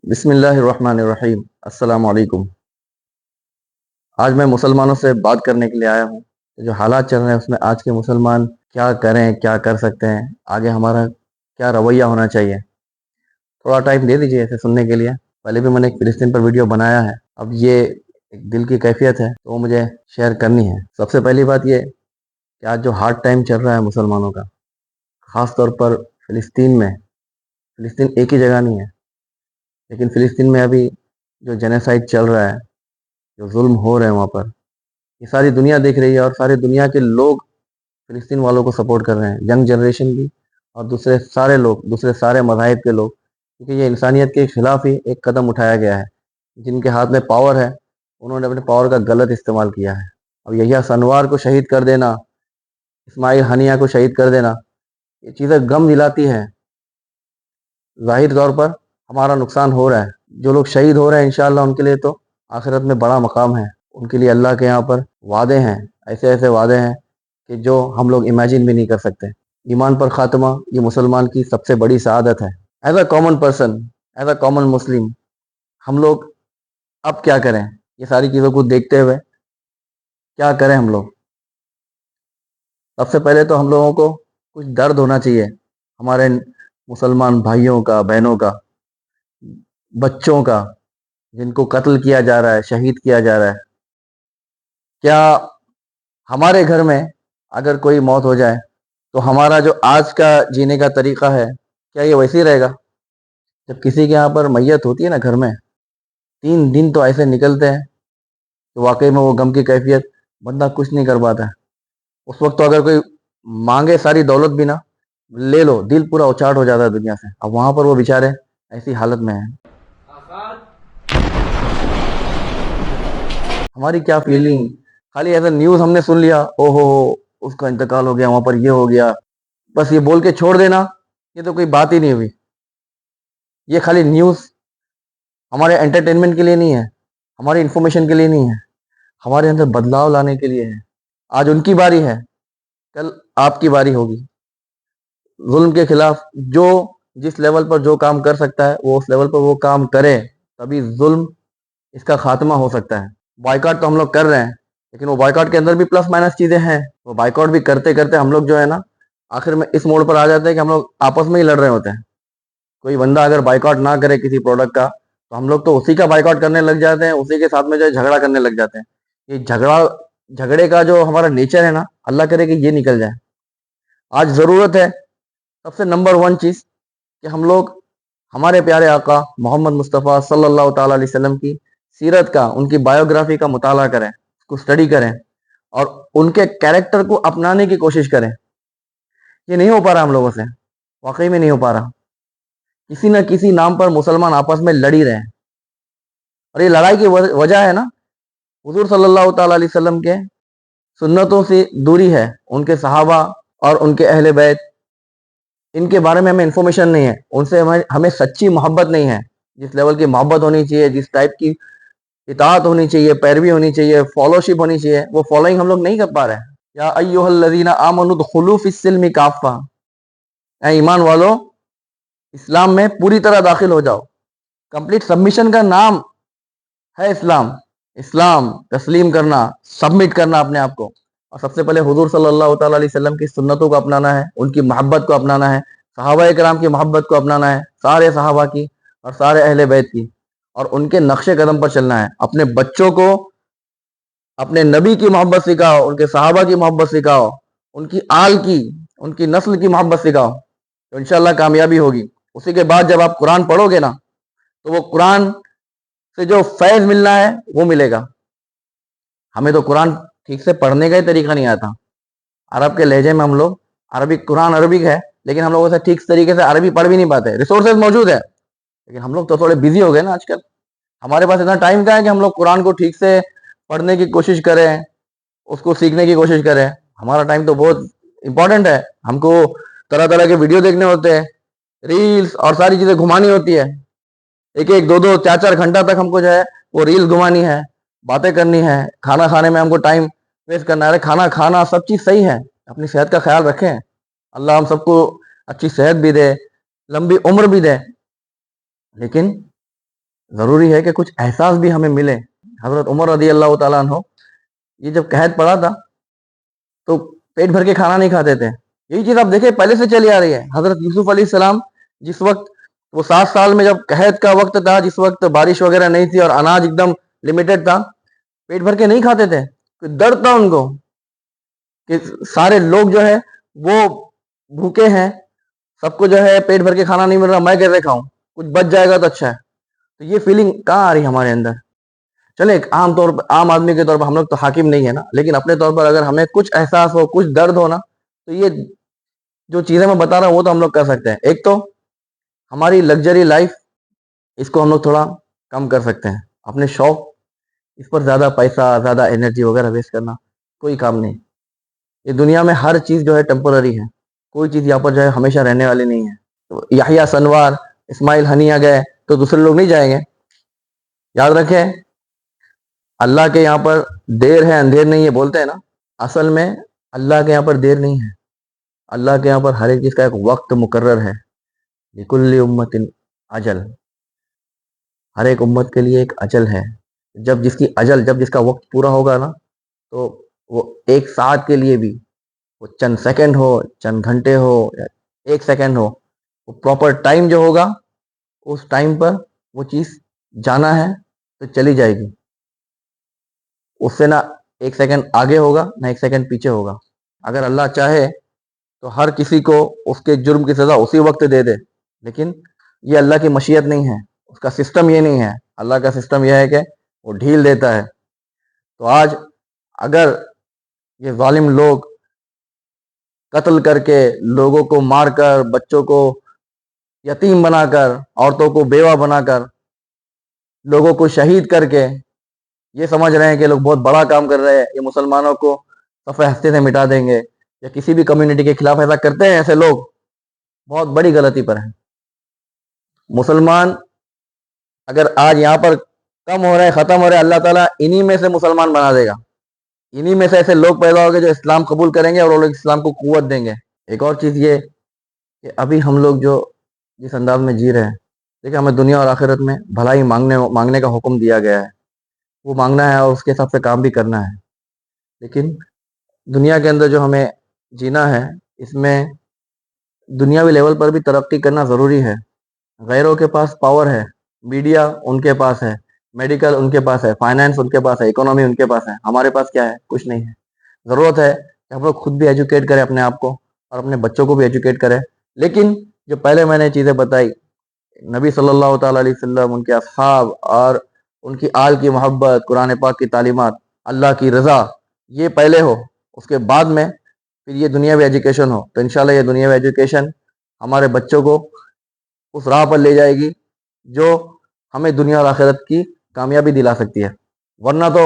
بسم اللہ الرحمن الرحیم۔ السلام علیکم۔ آج میں مسلمانوں سے بات کرنے کے لیے آیا ہوں کہ جو حالات چل رہے ہیں اس میں آج کے مسلمان کیا کریں، کیا کر سکتے ہیں، آگے ہمارا کیا رویہ ہونا چاہیے۔ تھوڑا ٹائم دے دیجیے اسے سننے کے لیے۔ پہلے بھی میں نے ایک فلسطین پر ویڈیو بنایا ہے، اب یہ ایک دل کی کیفیت ہے تو وہ مجھے شیئر کرنی ہے۔ سب سے پہلی بات یہ کہ آج جو ہارڈ ٹائم چل رہا ہے مسلمانوں کا، خاص طور پر فلسطین میں، فلسطین ایک ہی جگہ نہیں ہے لیکن فلسطین میں ابھی جو جینیسائیڈ چل رہا ہے، جو ظلم ہو رہے ہیں وہاں پر، یہ ساری دنیا دیکھ رہی ہے اور ساری دنیا کے لوگ فلسطین والوں کو سپورٹ کر رہے ہیں، ینگ جنریشن بھی اور دوسرے سارے لوگ، دوسرے سارے مذاہب کے لوگ، کیونکہ یہ انسانیت کے خلاف ہی ایک قدم اٹھایا گیا ہے۔ جن کے ہاتھ میں پاور ہے انہوں نے اپنے پاور کا غلط استعمال کیا ہے۔ اب یحییٰ سنوار کو شہید کر دینا، اسماعیل ہنیہ کو شہید کر دینا، یہ چیزیں غم دلاتی ہیں۔ ظاہر طور پر ہمارا نقصان ہو رہا ہے، جو لوگ شہید ہو رہے ہیں انشاءاللہ ان کے لیے تو آخرت میں بڑا مقام ہے، ان کے لیے اللہ کے یہاں پر وعدے ہیں، ایسے ایسے وعدے ہیں کہ جو ہم لوگ امیجن بھی نہیں کر سکتے۔ ایمان پر خاتمہ یہ مسلمان کی سب سے بڑی سعادت ہے۔ As a common person, as a common Muslim, ہم لوگ اب کیا کریں؟ یہ ساری چیزوں کو دیکھتے ہوئے کیا کریں ہم لوگ؟ سب سے پہلے تو ہم لوگوں کو کچھ درد ہونا چاہیے ہمارے مسلمان بھائیوں کا، بہنوں کا، بچوں کا، جن کو قتل کیا جا رہا ہے، شہید کیا جا رہا ہے۔ کیا ہمارے گھر میں اگر کوئی موت ہو جائے تو ہمارا جو آج کا جینے کا طریقہ ہے کیا یہ ویسے ہی رہے گا؟ جب کسی کے یہاں پر میت ہوتی ہے نا گھر میں، 3 دن تو ایسے نکلتے ہیں کہ واقعی میں وہ غم کی کیفیت بندہ کچھ نہیں کر پاتا ہے۔ اس وقت تو اگر کوئی مانگے ساری دولت بھی نہ لے لو، دل پورا اچاٹ ہو جاتا ہے دنیا سے۔ اب وہاں پر وہ بیچارے ایسی حالت میں ہیں، ہماری کیا فیلنگ؟ خالی ایسا نیوز ہم نے سن لیا، او ہو اس کا انتقال ہو گیا، وہاں پر یہ ہو گیا، بس یہ بول کے چھوڑ دینا، یہ تو کوئی بات ہی نہیں ہوئی۔ یہ خالی نیوز ہمارے انٹرٹینمنٹ کے لیے نہیں ہے، ہماری انفارمیشن کے لیے نہیں ہے، ہمارے اندر بدلاؤ لانے کے لیے ہے۔ آج ان کی باری ہے، کل آپ کی باری ہوگی۔ ظلم کے خلاف جو جس لیول پر جو کام کر سکتا ہے وہ اس لیول پر وہ کام کرے، تبھی ظلم اس کا خاتمہ ہو سکتا ہے۔ بائیکاٹ تو ہم لوگ کر رہے ہیں لیکن وہ بائیکاٹ کے اندر بھی پلس مائنس چیزیں ہیں۔ وہ بائیکاٹ بھی کرتے کرتے ہم لوگ جو ہے نا آخر میں اس موڑ پر آ جاتے ہیں کہ ہم لوگ آپس میں ہی لڑ رہے ہوتے ہیں۔ کوئی بندہ اگر بائیکاٹ نہ کرے کسی پروڈکٹ کا تو ہم لوگ تو اسی کا بائیکاٹ کرنے لگ جاتے ہیں، اسی کے ساتھ میں جو ہے جھگڑا کرنے لگ جاتے ہیں۔ یہ جھگڑے کا جو ہمارا نیچر ہے نا، اللہ کرے کہ یہ نکل جائے۔ آج ضرورت ہے سب سے نمبر 1 چیز کہ ہم لوگ ہمارے پیارے آقا محمد مصطفیٰ صلی اللہ تعالیٰ علیہ وسلم کی سیرت کا، ان کی بایوگرافی کا مطالعہ کریں، اس کو اسٹڈی کریں اور ان کے کیریکٹر کو اپنانے کی کوشش کریں۔ یہ نہیں ہو پا رہا ہم لوگوں سے، واقعی میں نہیں ہو پا رہا۔ کسی نہ کسی نام پر مسلمان آپس میں لڑ ہی رہے ہیں، اور یہ لڑائی کی وجہ ہے نا حضور صلی اللہ تعالیٰ علیہ وسلم کے سنتوں سے دوری ہے، ان کے صحابہ اور ان کے اہل بیت، ان کے بارے میں ہمیں انفارمیشن نہیں ہے، ان سے ہمیں سچی محبت نہیں ہے۔ جس لیول کی محبت ہونی چاہیے، جس ٹائپ کی اطاعت ہونی چاہیے، پیروی ہونی چاہیے، فالوشپ ہونی چاہیے، وہ فالوئنگ ہم لوگ نہیں کر پا رہے ہیں۔ یا ایھا الذین آمنوا ادخلوا فی السلم کافہ، اے ایمان والو اسلام میں پوری طرح داخل ہو جاؤ۔ کمپلیٹ سبمیشن کا نام ہے اسلام۔ اسلام تسلیم کرنا، سبمٹ کرنا اپنے آپ کو، اور سب سے پہلے حضور صلی اللہ تعالیٰ علیہ وسلم کی سنتوں کو اپنانا ہے، ان کی محبت کو اپنانا ہے، صحابہ کرام کی محبت کو اپنانا ہے، سارے صحابہ کی اور سارے اہل بیت کی، اور ان کے نقش قدم پر چلنا ہے۔ اپنے بچوں کو اپنے نبی کی محبت سکھاؤ، ان کے صحابہ کی محبت سکھاؤ، ان کی آل کی، ان کی نسل کی محبت سکھاؤ، تو انشاءاللہ کامیابی ہوگی۔ اسی کے بعد جب آپ قرآن پڑھو گے نا تو وہ قرآن سے جو فیض ملنا ہے وہ ملے گا۔ ہمیں تو قرآن ٹھیک سے پڑھنے کا ہی طریقہ نہیں آتا۔ عرب کے لہجے میں ہم لوگ عربک، قرآن عربک ہے لیکن ہم لوگوں سے ٹھیک طریقے سے عربی پڑھ بھی نہیں پاتے۔ ریسورسز موجود ہے لیکن ہم لوگ تو تھوڑے بزی ہو گئے نا آج کل۔ ہمارے پاس اتنا ٹائم کہاں ہے کہ ہم لوگ قرآن کو ٹھیک سے پڑھنے کی کوشش کریں، اس کو سیکھنے کی کوشش کریں۔ ہمارا ٹائم تو بہت امپورٹنٹ ہے، ہم کو طرح طرح کے ویڈیو دیکھنے ہوتے ہیں، ریلز اور ساری چیزیں گھمانی ہوتی ہے۔ ایک 2 4 گھنٹہ تک ہم کو جو ہے وہ ریلز گھمانی ہے، باتیں کرنی ہے، کھانا کھانے میں ہم کو ٹائم ویسٹ کرنا ہے۔ کھانا کھانا سب چیز صحیح ہے، اپنی صحت کا خیال رکھیں، اللہ ہم سب کو اچھی صحت بھی دے، لمبی عمر بھی دے، لیکن ضروری ہے کہ کچھ احساس بھی ہمیں ملے. حضرت عمر رضی اللہ تعالیٰ عنہ یہ جب قحط پڑا تھا تو پیٹ بھر کے کھانا نہیں کھاتے تھے. یہی چیز آپ دیکھیں پہلے سے چلی آ رہی ہے. حضرت یوسف علیہ السلام جس وقت وہ 7 سال میں جب قحط کا وقت تھا, جس وقت بارش وغیرہ نہیں تھی اور اناج ایک دم لمیٹڈ تھا, پیٹ بھر کے نہیں کھاتے تھے. ڈر تھا ان کو کہ سارے لوگ جو ہے وہ بھوکے ہیں, سب کو جو ہے پیٹ بھر کے کھانا نہیں مل رہا, میں کیسے کھاؤں, کچھ بچ جائے گا تو اچھا ہے. تو یہ فیلنگ کہاں آ رہی ہے ہمارے اندر؟ چلے ایک عام طور پر, عام آدمی کے طور پر ہم لوگ تو حاکم نہیں ہے نا, لیکن اپنے طور پر اگر ہمیں کچھ احساس ہو, کچھ درد ہو نا, تو یہ جو چیزیں میں بتا رہا ہوں وہ تو ہم لوگ کر سکتے ہیں. ایک تو ہماری لگژری لائف, اس کو ہم لوگ تھوڑا کم کر سکتے ہیں. اپنے شوق, اس پر زیادہ پیسہ, زیادہ انرجی وغیرہ ویسٹ کرنا کوئی کام نہیں. یہ دنیا میں ہر چیز جو ہے ٹیمپرری ہے, کوئی چیز یہاں پر جو ہے ہمیشہ رہنے والی نہیں ہے. یحییٰ سنوار, اسماعیل ہنیہ گئے تو دوسرے لوگ نہیں جائیں گے. یاد رکھیں, اللہ کے یہاں پر دیر ہے اندھیر نہیں ہے بولتے ہیں نا, اصل میں اللہ کے یہاں پر دیر نہیں ہے. اللہ کے یہاں پر ہر ایک چیز کا ایک وقت مقرر ہے. لکل امت اجل, ہر ایک امت کے لیے ایک اجل ہے. جب جس کی اجل, جب جس کا وقت پورا ہوگا نا, تو وہ ایک ساتھ کے لیے بھی, وہ چند سیکنڈ ہو, چند گھنٹے ہو, یا ایک سیکنڈ ہو, وہ پراپر ٹائم جو ہوگا اس ٹائم پر وہ چیز جانا ہے تو چلی جائے گی. اس سے نہ ایک سیکنڈ آگے ہوگا نہ ایک سیکنڈ پیچھے ہوگا. اگر اللہ چاہے تو ہر کسی کو اس کے جرم کی سزا اسی وقت دے دے, لیکن یہ اللہ کی مشیت نہیں ہے, اس کا سسٹم یہ نہیں ہے. اللہ کا سسٹم یہ ہے کہ وہ ڈھیل دیتا ہے. تو آج اگر یہ ظالم لوگ قتل کر کے, لوگوں کو مار کر, بچوں کو یتیم بنا کر, عورتوں کو بیوہ بنا کر, لوگوں کو شہید کر کے یہ سمجھ رہے ہیں کہ لوگ بہت بڑا کام کر رہے ہیں, یہ مسلمانوں کو صفحہ ہستی سے مٹا دیں گے, یا کسی بھی کمیونٹی کے خلاف ایسا کرتے ہیں, ایسے لوگ بہت بڑی غلطی پر ہیں. مسلمان اگر آج یہاں پر کم ہو رہے ہیں, ختم ہو رہے ہیں, اللہ تعالیٰ انہی میں سے مسلمان بنا دے گا. انہی میں سے ایسے لوگ پیدا ہو گئے جو اسلام قبول کریں گے اور وہ لوگ اسلام کو قوت دیں گے. ایک اور چیز یہ کہ ابھی ہم لوگ جو جس انداز میں جی رہے ہیں, دیکھیں ہمیں دنیا اور آخرت میں بھلائی مانگنے کا حکم دیا گیا ہے. وہ مانگنا ہے اور اس کے حساب سے کام بھی کرنا ہے. لیکن دنیا کے اندر جو ہمیں جینا ہے, اس میں دنیاوی لیول پر بھی ترقی کرنا ضروری ہے. غیروں کے پاس پاور ہے, میڈیا ان کے پاس ہے, میڈیکل ان کے پاس ہے, فائنینس ان کے پاس ہے, اکنومی ان کے پاس ہے. ہمارے پاس کیا ہے؟ کچھ نہیں ہے. ضرورت ہے کہ ہم لوگ خود بھی ایجوکیٹ کریں اپنے آپ کو, اور اپنے بچوں کو بھی ایجوکیٹ کریں. لیکن جو پہلے میں نے چیزیں بتائی, نبی صلی اللہ تعالیٰ علیہ وسلم, ان کے اصحاب اور ان کی آل کی محبت, قرآن پاک کی تعلیمات, اللہ کی رضا, یہ پہلے ہو, اس کے بعد میں پھر یہ دنیاوی ایجوکیشن ہو, تو انشاءاللہ یہ دنیاوی ایجوکیشن ہمارے بچوں کو اس راہ پر لے جائے گی جو ہمیں دنیا اور آخرت کی کامیابی دلا سکتی ہے. ورنہ تو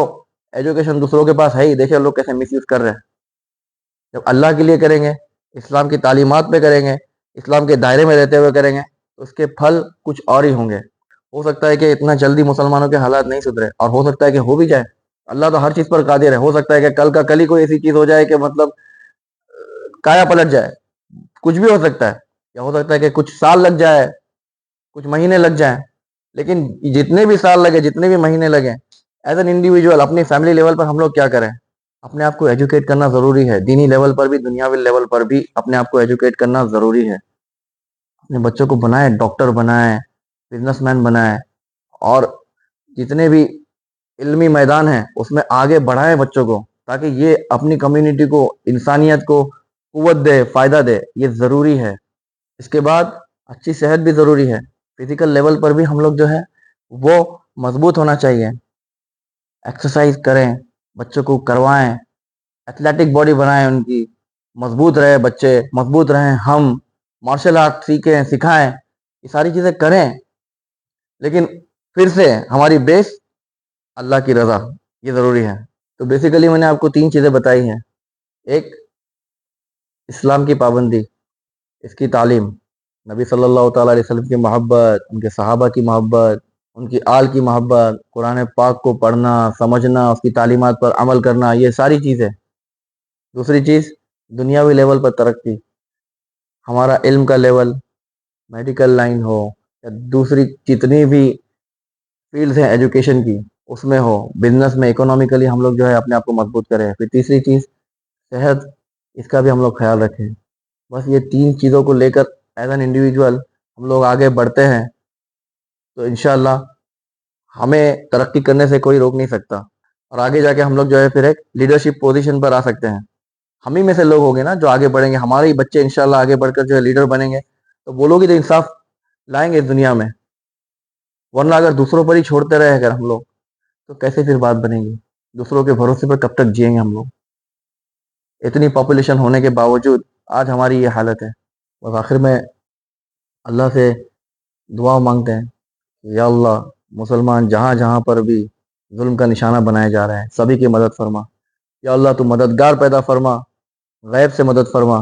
ایجوکیشن دوسروں کے پاس ہے ہی, دیکھیں لوگ کیسے مس یوز کر رہے ہیں. جب اللہ کے لیے کریں گے, اسلام کی تعلیمات پہ کریں گے, اسلام کے دائرے میں رہتے ہوئے کریں گے, تو اس کے پھل کچھ اور ہی ہوں گے. ہو سکتا ہے کہ اتنا جلدی مسلمانوں کے حالات نہیں سدھرے, اور ہو سکتا ہے کہ ہو بھی جائے. اللہ تو ہر چیز پر قادر ہے. ہو سکتا ہے کہ کل کا کل ہی کوئی ایسی چیز ہو جائے کہ مطلب کایا پلٹ جائے, کچھ بھی ہو سکتا ہے. یا ہو سکتا ہے کہ کچھ سال لگ جائے, کچھ مہینے لگ جائیں. لیکن جتنے بھی سال لگے, جتنے بھی مہینے لگے, ایز این انڈیویجول اپنی فیملی لیول پر ہم لوگ کیا کریں؟ اپنے آپ کو ایجوکیٹ کرنا ضروری ہے. دینی لیول پر بھی, دنیاوی لیول پر بھی اپنے آپ کو ایجوکیٹ کرنا ضروری ہے. اپنے بچوں کو بنائیں, ڈاکٹر بنائیں, بزنس مین بنائیں, اور جتنے بھی علمی میدان ہیں اس میں آگے بڑھائیں بچوں کو, تاکہ یہ اپنی کمیونٹی کو, انسانیت کو قوت دے, فائدہ دے. یہ ضروری ہے. اس کے بعد اچھی صحت بھی ضروری ہے. فزیکل لیول پر بھی ہم لوگ جو ہے وہ مضبوط ہونا چاہیے. ایکسرسائز کریں, بچوں کو کروائیں, ایتھلیٹک باڈی بنائیں, ان کی مضبوط رہے, بچے مضبوط رہیں. ہم مارشل آرٹ سیکھیں, سکھائیں, یہ ساری چیزیں کریں. لیکن پھر سے ہماری بیس اللہ کی رضا, یہ ضروری ہے. تو بیسیکلی میں نے آپ کو 3 چیزیں بتائی ہیں. ایک, اسلام کی پابندی, اس کی تعلیم, نبی صلی اللہ تعالیٰ علیہ وسلم کی محبت, ان کے صحابہ کی محبت, ان کی آل کی محبت, قرآن پاک کو پڑھنا, سمجھنا, اس کی تعلیمات پر عمل کرنا, یہ ساری چیزیں. دوسری چیز, دنیاوی لیول پر ترقی. ہمارا علم کا لیول, میڈیکل لائن ہو یا دوسری جتنی بھی فیلڈز ہیں ایجوکیشن کی، اس میں ہو، بزنس میں، اکنامیکلی ہم لوگ جو ہے اپنے آپ کو مضبوط کریں. پھر تیسری چیز صحت، اس کا بھی ہم لوگ خیال رکھیں. بس یہ 3 چیزوں کو لے کر ایز این انڈیویجول ہم لوگ آگے بڑھتے ہیں تو انشاءاللہ ہمیں ترقی کرنے سے کوئی روک نہیں سکتا، اور آگے جا کے ہم لوگ جو ہے پھر ایک لیڈرشپ پوزیشن پر آ سکتے ہیں. ہم ہی میں سے لوگ ہوں گے نا جو آگے بڑھیں گے، ہمارے ہی بچے انشاءاللہ آگے بڑھ کر جو ہے لیڈر بنیں گے، تو وہ لوگ ہی تو انصاف لائیں گے اس دنیا میں. ورنہ اگر دوسروں پر ہی چھوڑتے رہے اگر ہم لوگ، تو کیسے پھر بات بنے گی؟ دوسروں کے بھروسے پر کب تک جئیں گے ہم لوگ؟ اتنی پاپولیشن ہونے کے باوجود آج ہماری یہ حالت ہے. بس آخر میں اللہ سے دعا مانگتے ہیں کہ یا اللہ مسلمان جہاں جہاں پر بھی ظلم کا نشانہ بنائے جا رہے ہیں سبھی کی مدد فرما. یا اللہ تو مددگار پیدا فرما، غیب سے مدد فرما،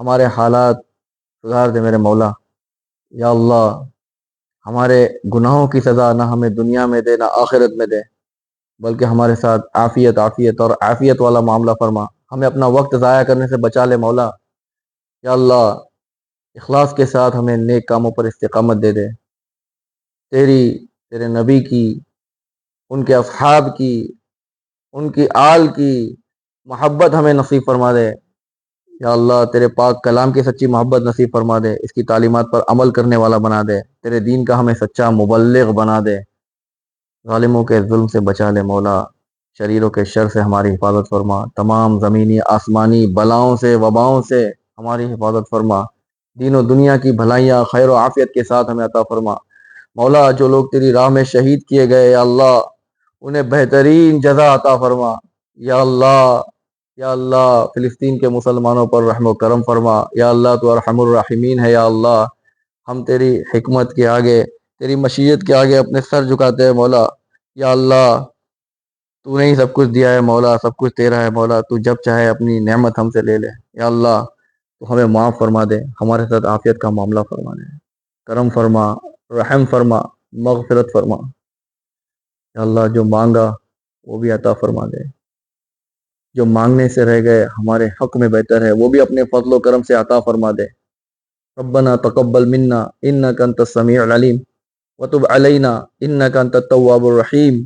ہمارے حالات سدھار دے میرے مولا. یا اللہ ہمارے گناہوں کی سزا نہ ہمیں دنیا میں دے نہ آخرت میں دے، بلکہ ہمارے ساتھ عافیت اور عافیت والا معاملہ فرما. ہمیں اپنا وقت ضائع کرنے سے بچا لے مولا. یا اللہ اخلاص کے ساتھ ہمیں نیک کاموں پر استقامت دے دے. تیرے نبی کی، ان کے اصحاب کی، ان کی آل کی محبت ہمیں نصیب فرما دے. یا اللہ تیرے پاک کلام کی سچی محبت نصیب فرما دے، اس کی تعلیمات پر عمل کرنے والا بنا دے، تیرے دین کا ہمیں سچا مبلغ بنا دے. ظالموں کے ظلم سے بچا لے مولا، شریروں کے شر سے ہماری حفاظت فرما، تمام زمینی آسمانی بلاؤں سے وباؤں سے ہماری حفاظت فرما. دین و دنیا کی بھلائیاں خیر و عافیت کے ساتھ ہمیں عطا فرما. مولا جو لوگ تیری راہ میں شہید کیے گئے یا اللہ انہیں بہترین جزا عطا فرما. یا اللہ، یا اللہ فلسطین کے مسلمانوں پر رحم و کرم فرما. یا اللہ تو ارحم الراحمین ہے. یا اللہ ہم تیری حکمت کے آگے، تیری مشیت کے آگے اپنے سر جھکاتے ہیں مولا. یا اللہ تو نے ہی سب کچھ دیا ہے مولا، سب کچھ تیرا ہے مولا، تو جب چاہے اپنی نعمت ہم سے لے لے. یا اللہ تو ہمیں معاف فرما دے، ہمارے ساتھ عافیت کا معاملہ فرما دے، کرم فرما، رحم فرما، مغفرت فرما. یا اللہ جو مانگا وہ بھی عطا فرما دے، جو مانگنے سے رہ گئے ہمارے حق میں بہتر ہے وہ بھی اپنے فضل و کرم سے عطا فرما دے. ربنا تقبل منا انك انت السميع العليم وتب علينا انك انت التواب الرحيم.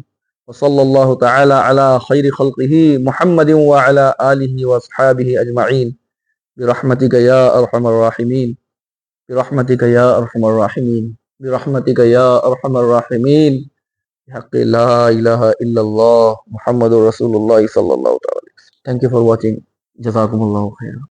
وصلى الله تعالى على خير خلقه محمد وعلى آله واصحابه اجمعين برحمتك يا ارحم الراحمين، برحمتك يا ارحم الراحمين، برحمتك يا ارحم الراحمين، بحق لا الہ الا اللہ محمد رسول اللہ صلی اللہ تعالی. Thank you for watching. جزاکم اللہ خیر.